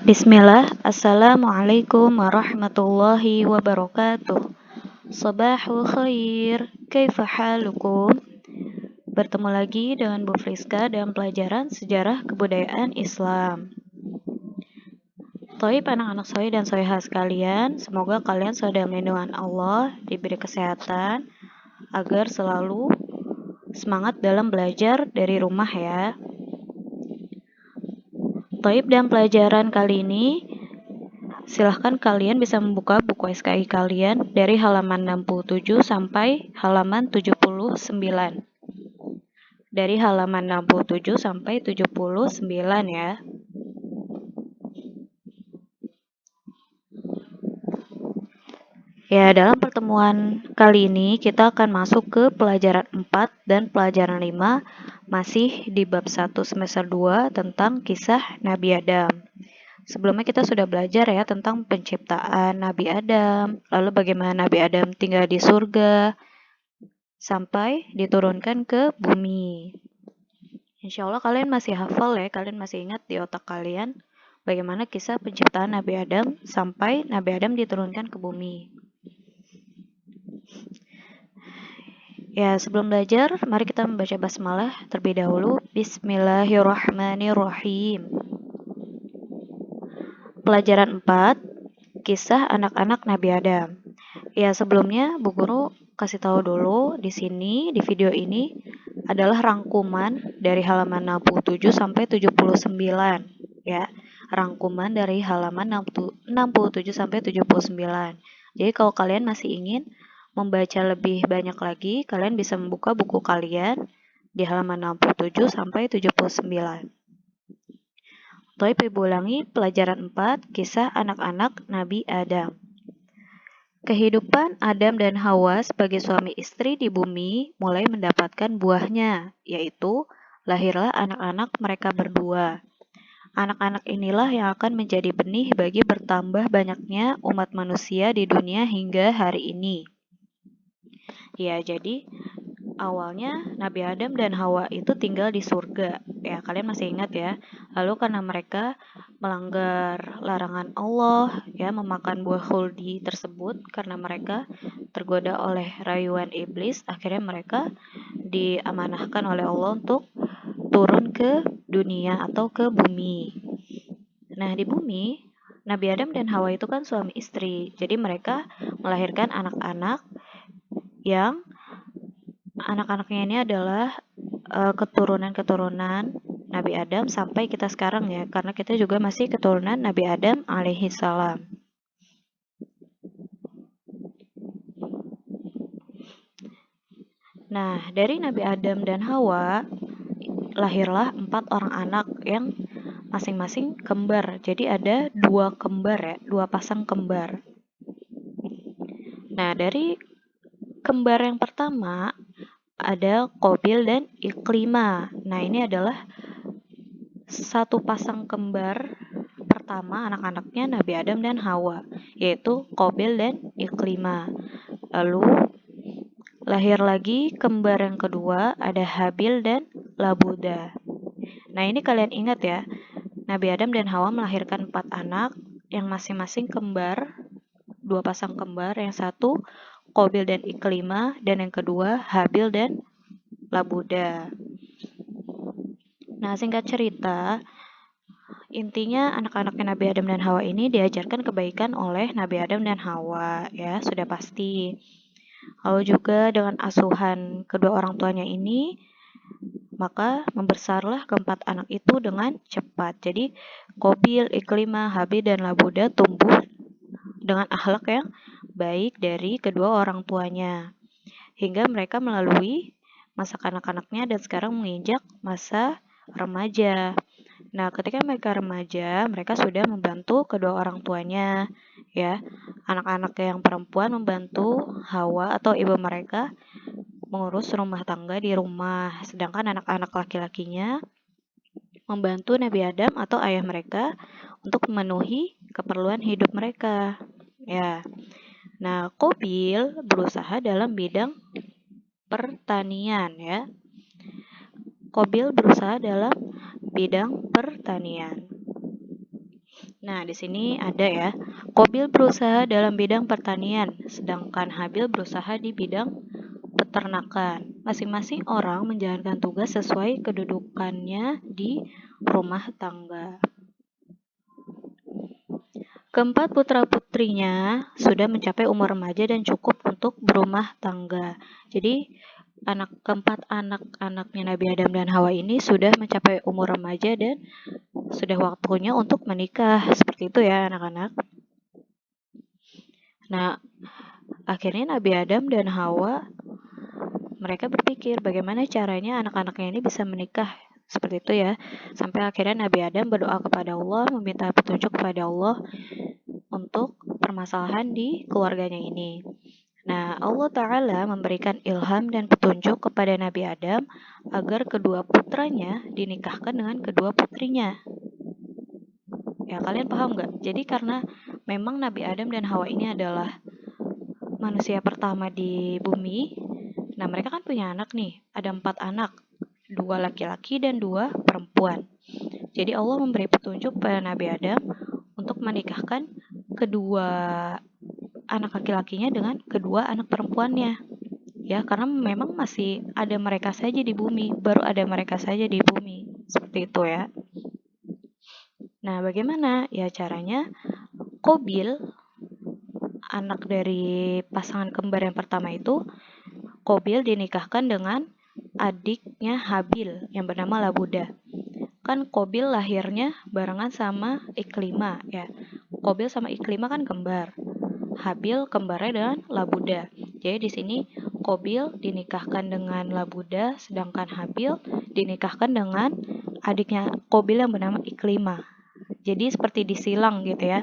Bismillah, Assalamualaikum warahmatullahi wabarakatuh. Sabahul khair, kaifa halukum? Bertemu lagi dengan Bu Friska dalam pelajaran Sejarah Kebudayaan Islam. Toib anak-anak soy dan soyha sekalian, semoga kalian selalu dalam lindungan Allah, diberi kesehatan, agar selalu semangat dalam belajar dari rumah ya. Toib dalam pelajaran kali ini, silahkan kalian bisa membuka buku SKI kalian dari halaman 67 sampai halaman 79. Dari halaman 67 sampai 79 ya. Ya, dalam pertemuan kali ini kita akan masuk ke pelajaran 4 dan pelajaran 5 masih di bab 1 semester 2 tentang kisah Nabi Adam. Sebelumnya kita sudah belajar ya tentang penciptaan Nabi Adam, lalu bagaimana Nabi Adam tinggal di surga, sampai diturunkan ke bumi. Insya Allah kalian masih hafal ya, kalian masih ingat di otak kalian bagaimana kisah penciptaan Nabi Adam sampai Nabi Adam diturunkan ke bumi. Ya, sebelum belajar, mari kita membaca basmalah terlebih dahulu. Bismillahirrahmanirrahim. Pelajaran 4, kisah anak-anak Nabi Adam. Ya, sebelumnya Bu Guru kasih tahu dulu di sini di video ini adalah rangkuman dari halaman 67 sampai 79 ya. Rangkuman dari halaman 67 sampai 79. Jadi kalau kalian masih ingin membaca lebih banyak lagi, kalian bisa membuka buku kalian di halaman 67 sampai 79. Toib Ibu ulangi pelajaran 4, kisah anak-anak Nabi Adam. Kehidupan Adam dan Hawa sebagai suami istri di bumi mulai mendapatkan buahnya, yaitu lahirlah anak-anak mereka berdua. Anak-anak inilah yang akan menjadi benih bagi bertambah banyaknya umat manusia di dunia hingga hari ini. Ya, jadi awalnya Nabi Adam dan Hawa itu tinggal di surga. Ya, kalian masih ingat ya. Lalu karena mereka melanggar larangan Allah, ya, memakan buah khuldi tersebut karena mereka tergoda oleh rayuan iblis, akhirnya mereka diamanahkan oleh Allah untuk turun ke dunia atau ke bumi. Nah, di bumi Nabi Adam dan Hawa itu kan suami istri. Jadi mereka melahirkan anak-anak yang anak-anaknya ini adalah keturunan-keturunan Nabi Adam sampai kita sekarang ya, karena kita juga masih keturunan Nabi Adam alaihi salam. Nah, dari Nabi Adam dan Hawa lahirlah 4 orang anak yang masing-masing kembar. Jadi ada 2 kembar ya, 2 pasang kembar. Nah, dari kembar yang pertama ada Qabil dan Iklimah. Nah, ini adalah satu pasang kembar pertama anak-anaknya Nabi Adam dan Hawa, yaitu Qabil dan Iklimah. Lalu lahir lagi kembar yang kedua, ada Habil dan Labuda. Nah, ini kalian ingat ya, Nabi Adam dan Hawa melahirkan 4 anak yang masing-masing kembar, 2 pasang kembar, yang satu Qabil dan Iklimah, dan yang kedua Habil dan Labuda. Nah, singkat cerita, intinya anak-anaknya Nabi Adam dan Hawa ini diajarkan kebaikan oleh Nabi Adam dan Hawa, ya, sudah pasti. Lalu juga dengan asuhan kedua orang tuanya ini, maka membesarlah keempat anak itu dengan cepat. Jadi, Qabil, Iklimah, Habil, dan Labuda tumbuh dengan akhlak yang baik dari kedua orang tuanya. Hingga mereka melalui masa kanak-kanaknya dan sekarang menginjak masa remaja. Nah, ketika mereka remaja, mereka sudah membantu kedua orang tuanya, ya. Anak-anak yang perempuan membantu Hawa atau ibu mereka mengurus rumah tangga di rumah, sedangkan anak-anak laki-lakinya membantu Nabi Adam atau ayah mereka untuk memenuhi keperluan hidup mereka, ya. Nah, Qabil berusaha dalam bidang pertanian, ya. Qabil berusaha dalam bidang pertanian. Nah, di sini ada ya. Qabil berusaha dalam bidang pertanian, sedangkan Habil berusaha di bidang peternakan. Masing-masing orang menjalankan tugas sesuai kedudukannya di rumah tangga. Keempat putra-putrinya sudah mencapai umur remaja dan cukup untuk berumah tangga. Jadi, keempat anak-anaknya Nabi Adam dan Hawa ini sudah mencapai umur remaja dan sudah waktunya untuk menikah. Seperti itu ya anak-anak. Nah, akhirnya Nabi Adam dan Hawa mereka berpikir bagaimana caranya anak-anaknya ini bisa menikah. Seperti itu ya. Sampai akhirnya Nabi Adam berdoa kepada Allah, meminta petunjuk kepada Allah untuk permasalahan di keluarganya ini. Nah, Allah Ta'ala memberikan ilham dan petunjuk kepada Nabi Adam agar kedua putranya dinikahkan dengan kedua putrinya. Ya, kalian paham nggak? Jadi karena memang Nabi Adam dan Hawa ini adalah manusia pertama di bumi. Nah, mereka kan punya anak nih. Ada 4 anak. 2 laki-laki dan 2 perempuan. Jadi Allah memberi petunjuk pada Nabi Adam untuk menikahkan kedua anak laki-lakinya dengan kedua anak perempuannya. Ya, karena memang masih ada mereka saja di bumi, baru ada mereka saja di bumi. Seperti itu ya. Nah, bagaimana? Ya caranya Qabil, anak dari pasangan kembar yang pertama itu, Qabil dinikahkan dengan adiknya Habil yang bernama Labuda. Kan Qabil lahirnya barengan sama Iklima ya. Qabil sama Iklima kan kembar. Habil kembarnya dengan Labuda. Jadi di sini Qabil dinikahkan dengan Labuda, sedangkan Habil dinikahkan dengan adiknya Qabil yang bernama Iklima. Jadi seperti disilang gitu ya.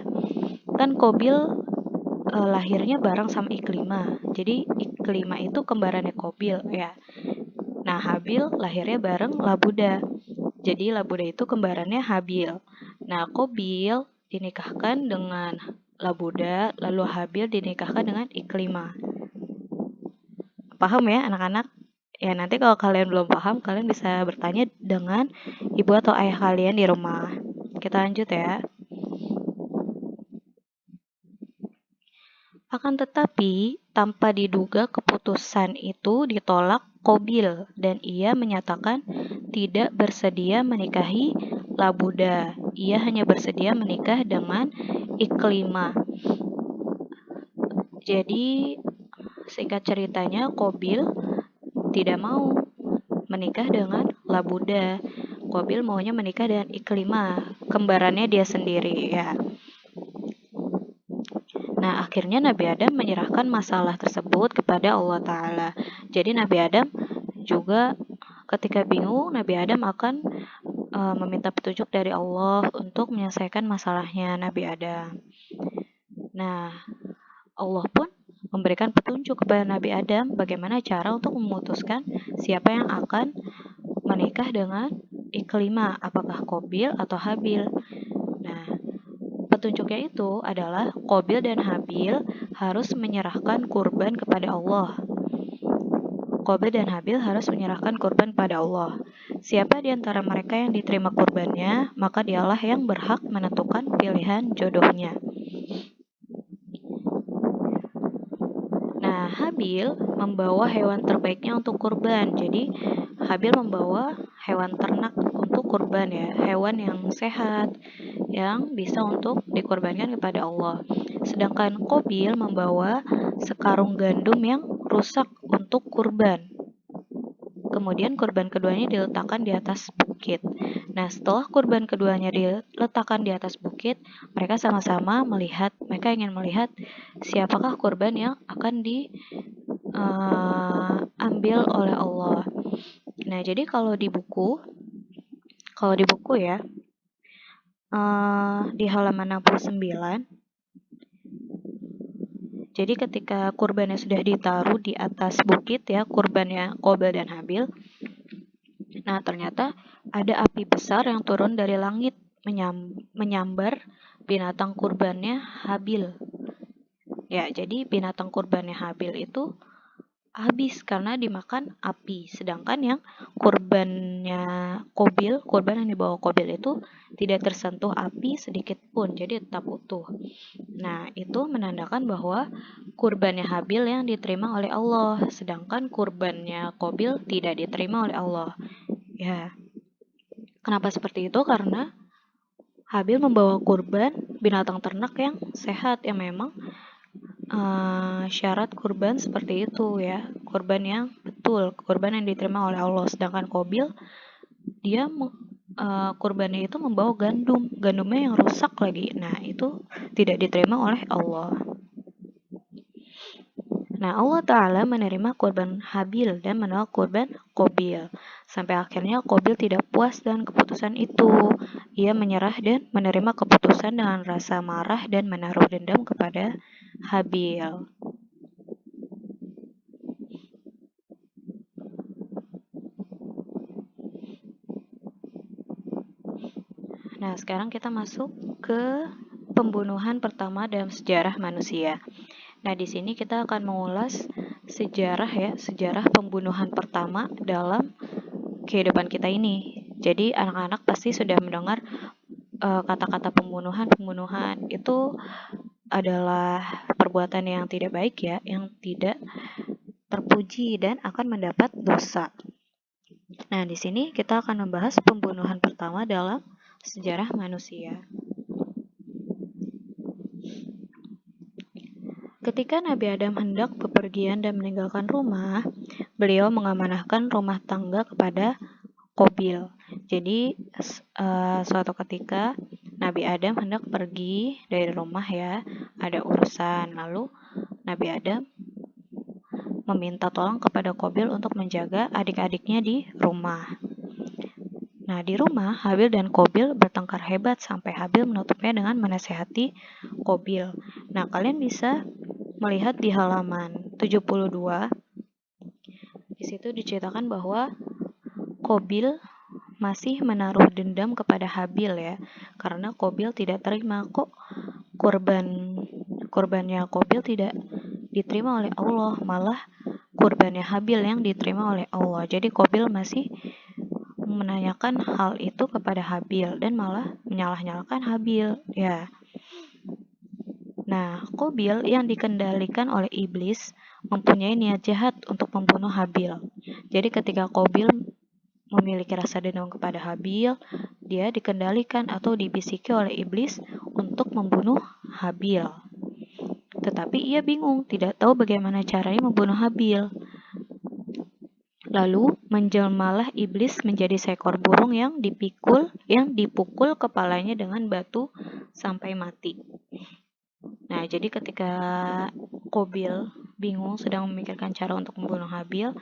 Kan Qabil lahirnya bareng sama Iklima. Jadi Iklima itu kembarannya Qabil ya. Nah, Habil lahirnya bareng Labuda. Jadi Labuda itu kembarannya Habil. Nah, Qabil dinikahkan dengan Labuda, lalu Habil dinikahkan dengan Iklima. Paham ya anak-anak? Ya, nanti kalau kalian belum paham, kalian bisa bertanya dengan ibu atau ayah kalian di rumah. Kita lanjut ya. Akan tetapi, tanpa diduga keputusan itu ditolak Qabil dan ia menyatakan tidak bersedia menikahi Labuda. Ia hanya bersedia menikah dengan Iklima. Jadi, singkat ceritanya, Qabil tidak mau menikah dengan Labuda. Qabil maunya menikah dengan Iklima, kembarannya dia sendiri ya. Nah, akhirnya Nabi Adam menyerahkan masalah tersebut kepada Allah Ta'ala. Jadi Nabi Adam juga ketika bingung, Nabi Adam akan meminta petunjuk dari Allah untuk menyelesaikan masalahnya Nabi Adam. Nah, Allah pun memberikan petunjuk kepada Nabi Adam bagaimana cara untuk memutuskan siapa yang akan menikah dengan Iklima, apakah Qabil atau Habil. Nah, petunjuknya itu adalah Qabil dan Habil harus menyerahkan kurban kepada Allah. Qabil dan Habil harus menyerahkan kurban pada Allah. Siapa di antara mereka yang diterima kurbannya, maka dialah yang berhak menentukan pilihan jodohnya. Nah, Habil membawa hewan terbaiknya untuk kurban. Jadi, Habil membawa hewan ternak untuk kurban ya, hewan yang sehat, yang bisa untuk dikorbankan kepada Allah. Sedangkan Qabil membawa sekarung gandum yang rusak untuk kurban. Kemudian kurban keduanya diletakkan di atas bukit. Nah, setelah kurban keduanya diletakkan di atas bukit, mereka sama-sama mereka ingin melihat siapakah kurban yang akan diambil oleh Allah. Nah, jadi kalau di buku ya, di halaman 69, jadi ketika kurbannya sudah ditaruh di atas bukit ya, kurbannya Qabil dan Habil. Nah, ternyata ada api besar yang turun dari langit menyambar binatang kurbannya Habil. Ya, jadi binatang kurbannya Habil itu habis karena dimakan api. Sedangkan yang kurbannya kurban yang dibawa Qabil itu tidak tersentuh api sedikit pun, jadi tetap utuh. Nah, itu menandakan bahwa kurbannya Habil yang diterima oleh Allah, sedangkan kurbannya Qabil tidak diterima oleh Allah. Ya, kenapa seperti itu? Karena Habil membawa kurban binatang ternak yang sehat, yang memang syarat kurban seperti itu ya, kurban yang betul, kurban yang diterima oleh Allah. Sedangkan Qabil dia kurbannya itu membawa gandumnya yang rusak lagi. Nah, itu tidak diterima oleh Allah. Nah, Allah Ta'ala menerima kurban Habil dan menolak kurban Qabil. Sampai akhirnya Qabil tidak puas dengan keputusan itu. Ia menyerah dan menerima keputusan dengan rasa marah dan menaruh dendam kepada Habil. Nah, sekarang kita masuk ke pembunuhan pertama dalam sejarah manusia. Nah, di sini kita akan mengulas sejarah pembunuhan pertama dalam kehidupan kita ini. Jadi, anak-anak pasti sudah mendengar kata-kata pembunuhan itu adalah perbuatan yang tidak baik ya, yang tidak terpuji dan akan mendapat dosa. Nah, di sini kita akan membahas pembunuhan pertama dalam sejarah manusia. Ketika Nabi Adam hendak bepergian dan meninggalkan rumah, beliau mengamanahkan rumah tangga kepada Qabil. Jadi suatu ketika Nabi Adam hendak pergi dari rumah ya, ada urusan. Lalu Nabi Adam meminta tolong kepada Qabil untuk menjaga adik-adiknya di rumah. Nah, di rumah Habil dan Qabil bertengkar hebat sampai Habil menutupnya dengan menasehati Qabil. Nah, kalian bisa melihat di halaman 72. Di situ diceritakan bahwa Qabil masih menaruh dendam kepada Habil ya, karena Qabil tidak terima kok kurbannya Qabil tidak diterima oleh Allah, malah kurbannya Habil yang diterima oleh Allah. Jadi Qabil masih menanyakan hal itu kepada Habil dan malah menyalah-nyalahkan Habil ya. Nah, Qabil yang dikendalikan oleh iblis mempunyai niat jahat untuk membunuh Habil. Jadi ketika Qabil memiliki rasa dendam kepada Habil, dia dikendalikan atau dibisiki oleh iblis untuk membunuh Habil. Tetapi ia bingung, tidak tahu bagaimana caranya membunuh Habil. Lalu menjelmalah iblis menjadi seekor burung yang dipukul kepalanya dengan batu sampai mati. Nah, jadi ketika Qabil bingung sedang memikirkan cara untuk membunuh Habil,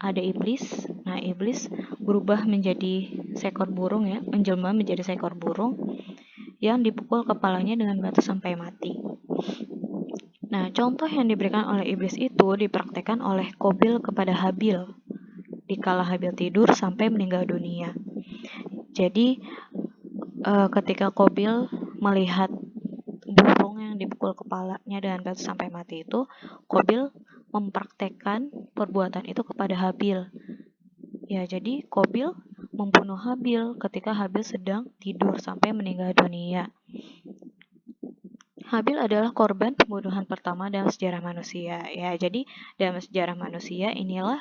ada iblis. Nah, iblis berubah menjadi seekor burung ya, menjelma menjadi seekor burung yang dipukul kepalanya dengan batu sampai mati. Nah, contoh yang diberikan oleh iblis itu dipraktekkan oleh Qabil kepada Habil dikala Habil tidur sampai meninggal dunia. Jadi ketika Qabil melihat burung yang dipukul kepalanya dengan batu sampai mati itu, Qabil mempraktekkan perbuatan itu kepada Habil. Ya, jadi Qabil membunuh Habil ketika Habil sedang tidur sampai meninggal dunia. Habil adalah korban pembunuhan pertama dalam sejarah manusia. Ya, jadi dalam sejarah manusia inilah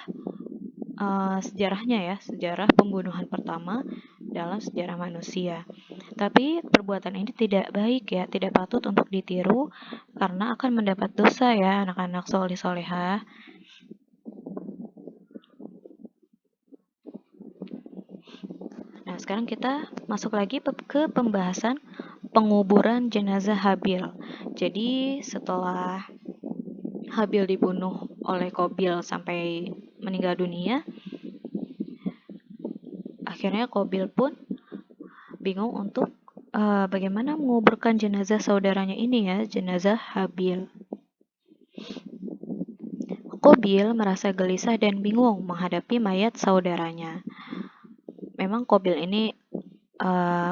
sejarahnya ya, sejarah pembunuhan pertama dalam sejarah manusia. Tapi perbuatan ini tidak baik ya, tidak patut untuk ditiru karena akan mendapat dosa ya anak-anak soleh-solehah. Nah, sekarang kita masuk lagi ke pembahasan penguburan jenazah Habil. Jadi setelah Habil dibunuh oleh Qabil sampai meninggal dunia, akhirnya Qabil pun bingung untuk bagaimana menguburkan jenazah saudaranya ini ya, jenazah Habil. Qabil merasa gelisah dan bingung menghadapi mayat saudaranya. Memang Qabil ini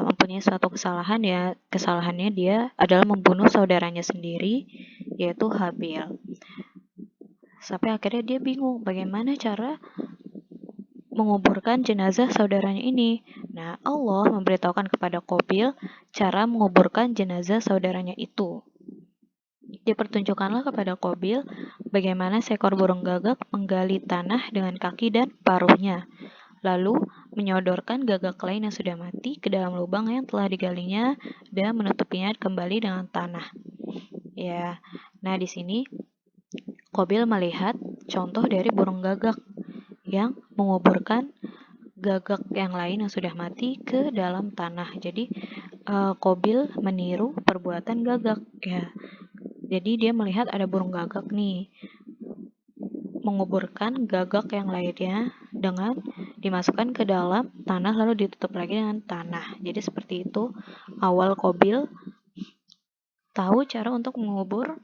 mempunyai suatu kesalahan ya. Kesalahannya dia adalah membunuh saudaranya sendiri, yaitu Habil. Sampai akhirnya dia bingung bagaimana cara menguburkan jenazah saudaranya ini. Nah, Allah memberitahukan kepada Qabil cara menguburkan jenazah saudaranya itu. Dipertunjukkanlah kepada Qabil bagaimana seekor burung gagak menggali tanah dengan kaki dan paruhnya, lalu menyodorkan gagak lain yang sudah mati ke dalam lubang yang telah digalinya dan menutupinya kembali dengan tanah. Ya, nah di sini Qabil melihat contoh dari burung gagak yang menguburkan gagak yang lain yang sudah mati ke dalam tanah. Jadi Qabil meniru perbuatan gagak ya. Jadi dia melihat ada burung gagak nih menguburkan gagak yang lainnya dengan dimasukkan ke dalam tanah lalu ditutup lagi dengan tanah. Jadi seperti itu awal Qabil tahu cara untuk mengubur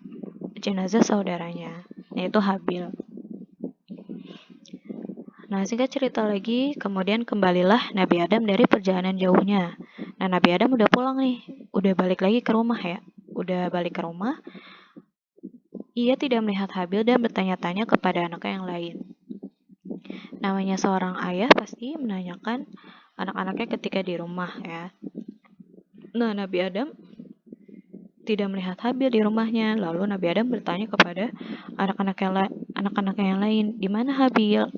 jenazah saudaranya, yaitu Habil. Nah, singkat cerita lagi, kemudian kembalilah Nabi Adam dari perjalanan jauhnya. Nah, Nabi Adam udah pulang nih, udah balik lagi ke rumah ya. Udah balik ke rumah, ia tidak melihat Habil dan bertanya-tanya kepada anaknya yang lain. Namanya seorang ayah pasti menanyakan anak-anaknya ketika di rumah ya. Nah, Nabi Adam tidak melihat Habil di rumahnya. Lalu Nabi Adam bertanya kepada anak-anaknya yang lain, di mana Habil?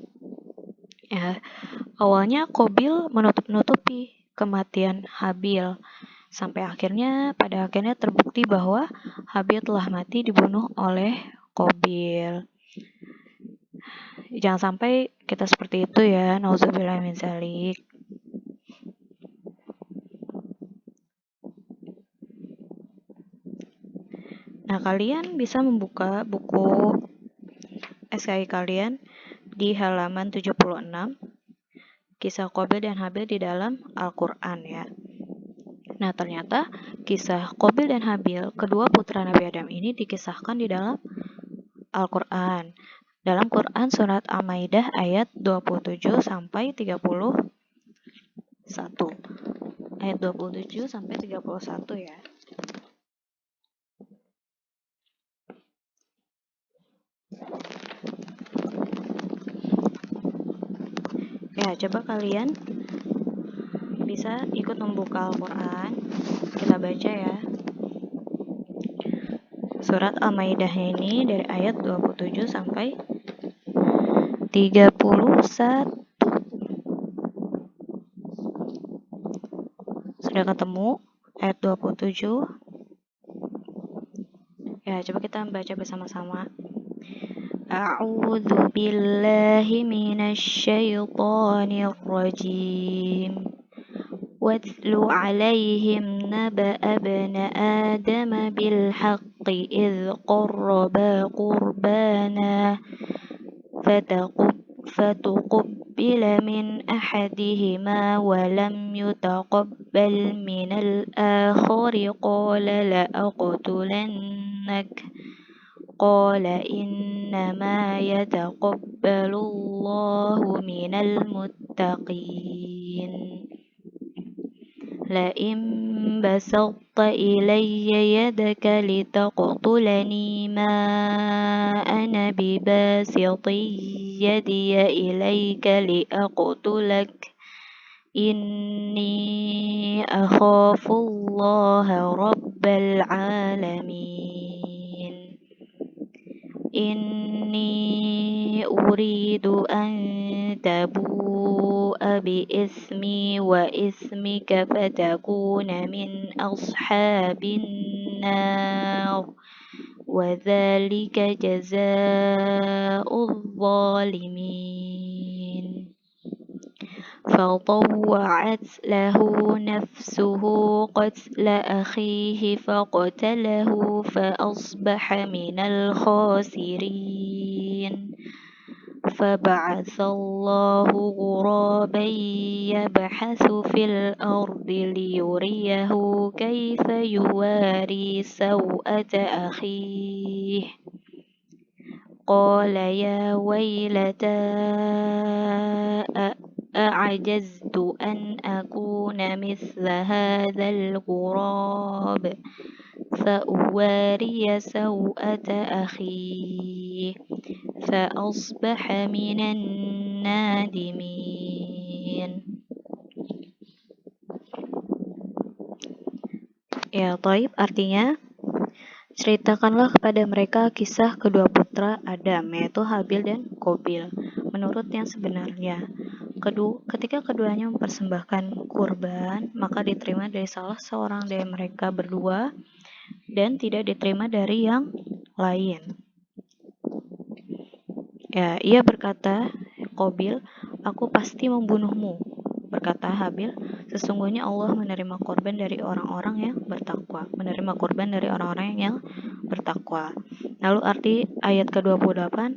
Ya, awalnya Qabil menutup-nutupi kematian Habil. Sampai pada akhirnya terbukti bahwa Habil telah mati dibunuh oleh Qabil. Jangan sampai kita seperti itu ya. Nauzubillah min dzalik. Nah, kalian bisa membuka buku SKI kalian di halaman 76, kisah Qabil dan Habil di dalam Al-Quran ya. Nah, ternyata kisah Qabil dan Habil, kedua putra Nabi Adam ini dikisahkan di dalam Al-Quran. Dalam Quran surat Al-Maidah ayat 27 sampai 31. Ayat 27 sampai 31 ya. Ya, coba kalian bisa ikut membuka Al-Quran. Kita baca ya. Surat Al-Maidah ini dari ayat 27 sampai 31. Sudah ketemu ayat 27? Ya, coba kita baca bersama-sama. A'udzu billahi minasyaitonir rajim. واتل عليهم نبأ ابن آدم بالحق إذ قربا قربانا فتقبل من أحدهما ولم يتقبل من الآخر قال لأقتلنك قال إنما يتقبل الله من المتقين لئن بسطت إلي يدك لتقتلني ما أنا بباسط يدي إليك لأقتلك إني أخاف الله رب العالمين إني أريد أن تبوء بإثمي وإثمك فتكون من أصحاب النار وذلك جزاء الظالمين فطوعت له نفسه قتل أخيه فقتله فأصبح من الخاسرين فبعث الله غرابا يبحث في الأرض ليريه كيف يواري سوءة أخيه قال يا ويلتى أعجزت أن أكون مثل هذا الغراب فأواري سوءة أخيه فأصبح من النادمين. Ya, Taib artinya ceritakanlah kepada mereka kisah kedua putra Adam, yaitu Habil dan Qabil, menurut yang sebenarnya. Ketika keduanya mempersembahkan kurban, maka diterima dari salah seorang dari mereka berdua dan tidak diterima dari yang lain. Ya, ia berkata, Qabil, aku pasti membunuhmu. Berkata Habil, sesungguhnya Allah menerima korban dari orang-orang yang bertakwa. Menerima korban dari orang-orang yang bertakwa. Lalu arti ayat ke-28,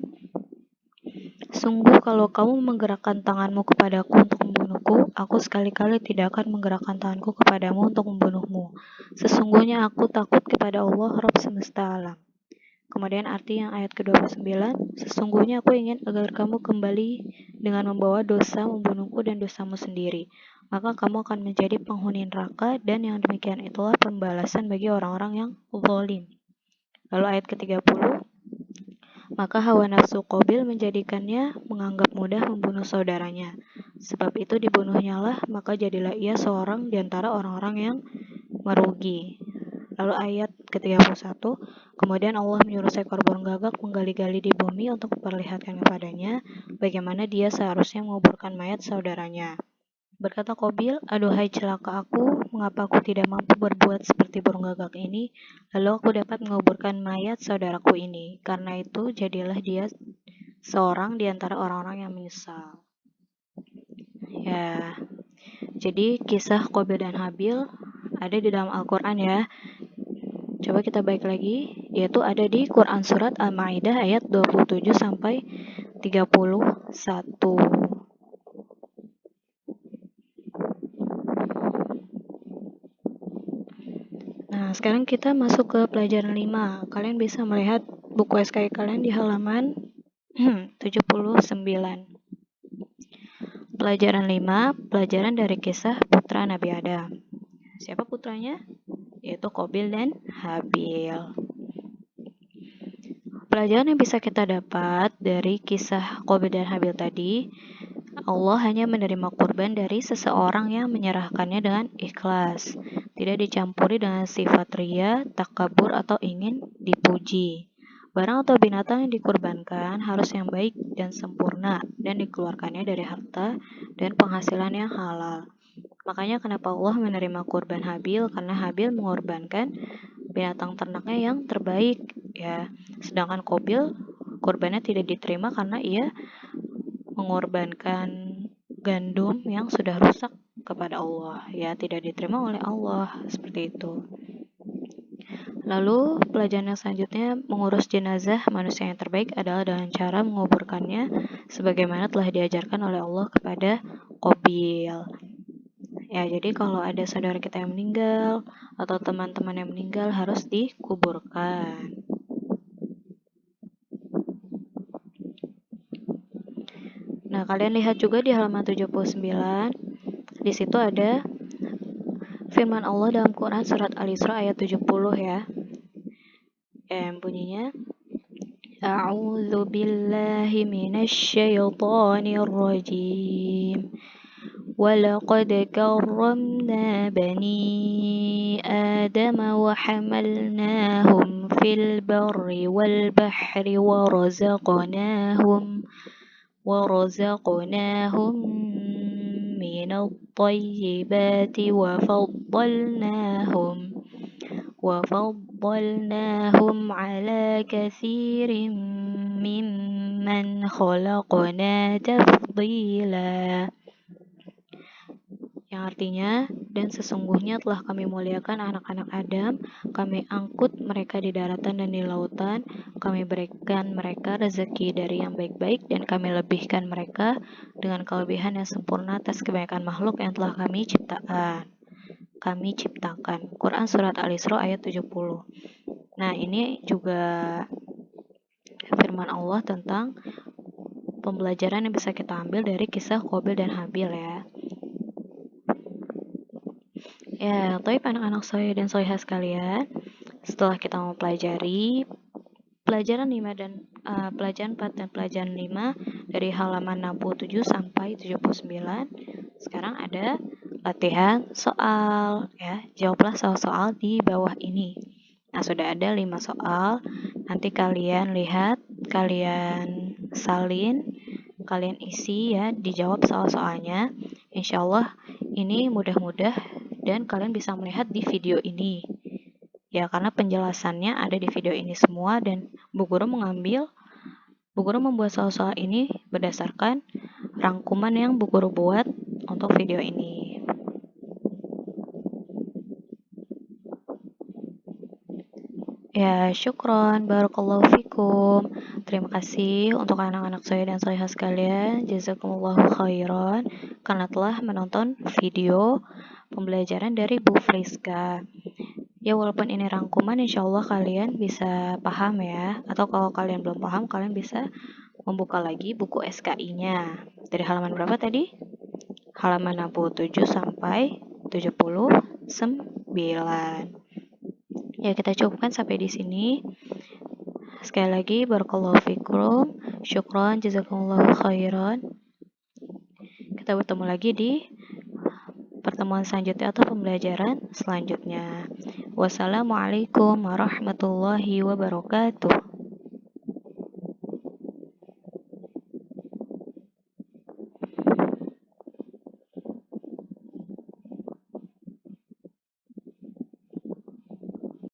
sungguh kalau kamu menggerakkan tanganmu kepadaku untuk membunuhku, aku sekali-kali tidak akan menggerakkan tanganku kepadamu untuk membunuhmu. Sesungguhnya aku takut kepada Allah Rabb semesta alam. Kemudian arti yang ayat ke-29, sesungguhnya aku ingin agar kamu kembali dengan membawa dosa membunuhku dan dosamu sendiri. Maka kamu akan menjadi penghuni neraka dan yang demikian itulah pembalasan bagi orang-orang yang zalim. Lalu ayat ke-30, maka hawa nafsu Qabil menjadikannya menganggap mudah membunuh saudaranya. Sebab itu dibunuhnya lah, maka jadilah ia seorang di antara orang-orang yang merugi. Lalu ayat ke-31, kemudian Allah menyuruh seekor burung gagak menggali-gali di bumi untuk memperlihatkan kepadanya bagaimana dia seharusnya menguburkan mayat saudaranya. Berkata Qabil, aduhai celaka aku, mengapa aku tidak mampu berbuat seperti burung gagak ini, lalu aku dapat menguburkan mayat saudaraku ini. Karena itu, jadilah dia seorang di antara orang-orang yang menyesal. Ya, jadi kisah Qabil dan Habil ada di dalam Al-Quran ya. Coba kita balik lagi, yaitu ada di Quran Surat Al-Ma'idah ayat 27 sampai 31. Nah, sekarang kita masuk ke pelajaran 5. Kalian bisa melihat buku SKY kalian di halaman 79. Pelajaran 5, pelajaran dari kisah putra Nabi Adam. Siapa putranya? Yaitu Qabil dan Habil. Pelajaran yang bisa kita dapat dari kisah Qabil dan Habil tadi, Allah hanya menerima kurban dari seseorang yang menyerahkannya dengan ikhlas, tidak dicampuri dengan sifat ria, takabur, atau ingin dipuji. Barang atau binatang yang dikurbankan harus yang baik dan sempurna dan dikeluarkannya dari harta dan penghasilan yang halal. Makanya kenapa Allah menerima kurban Habil, karena Habil mengorbankan binatang ternaknya yang terbaik ya. Sedangkan Qabil kurbannya tidak diterima karena ia mengorbankan gandum yang sudah rusak kepada Allah ya, tidak diterima oleh Allah seperti itu. Lalu pelajaran yang selanjutnya, mengurus jenazah manusia yang terbaik adalah dengan cara menguburkannya sebagaimana telah diajarkan oleh Allah kepada Qabil. Ya, jadi kalau ada saudara kita yang meninggal atau teman-teman yang meninggal harus dikuburkan. Nah, kalian lihat juga di halaman 79. Di situ ada firman Allah dalam Quran surat Al-Isra ayat 70 ya. Yang bunyinya A'udzu billahi minasyaitonir rajim. وَلَقَدْ كَرَّمْنَا بَنِي آدَمَ وَحَمَلْنَاهُمْ فِي الْبَرِّ وَالْبَحْرِ وَرَزَقْنَاهُمْ مِنَ الطَّيِّبَاتِ وَفَضَّلْنَاهُمْ عَلَى كَثِيرٍ مِّمَّنْ خَلَقْنَا تَفْضِيلًا. Yang artinya, dan sesungguhnya telah kami muliakan anak-anak Adam, kami angkut mereka di daratan dan di lautan, kami berikan mereka rezeki dari yang baik-baik, dan kami lebihkan mereka dengan kelebihan yang sempurna atas kebanyakan makhluk yang telah kami ciptakan. Quran Surat Al-Isra ayat 70. Nah, ini juga firman Allah tentang pembelajaran yang bisa kita ambil dari kisah Qabil dan Habil ya. Ya, tapi anak-anak saya dan solihah sekalian, setelah kita mempelajari pelajaran 5 dan pelajaran 4 dan pelajaran 5 dari halaman 67 sampai 79. Sekarang ada latihan soal ya. Jawablah soal-soal di bawah ini. Nah, sudah ada 5 soal. Nanti kalian lihat, kalian salin, kalian isi ya, dijawab soal-soalnya. Insya Allah ini mudah-mudah dan kalian bisa melihat di video ini. Ya, karena penjelasannya ada di video ini semua dan Bu Guru membuat soal-soal ini berdasarkan rangkuman yang Bu Guru buat untuk video ini. Ya, syukron, barakallahu fikum. Terima kasih untuk anak-anak saya dan salihah sekalian. Jazakumullahu khairan karena telah menonton video pembelajaran dari Bu Friska. Ya, walaupun ini rangkuman, insya Allah kalian bisa paham ya. Atau kalau kalian belum paham, kalian bisa membuka lagi buku SKI-nya. Dari halaman berapa tadi? Halaman 67 sampai 79. Ya, kita cukupkan sampai di sini. Sekali lagi, barakallahu fikum, syukran, jazakumullahu khairan. Kita bertemu lagi di pertemuan selanjutnya atau pembelajaran selanjutnya. Wassalamualaikum warahmatullahi wabarakatuh.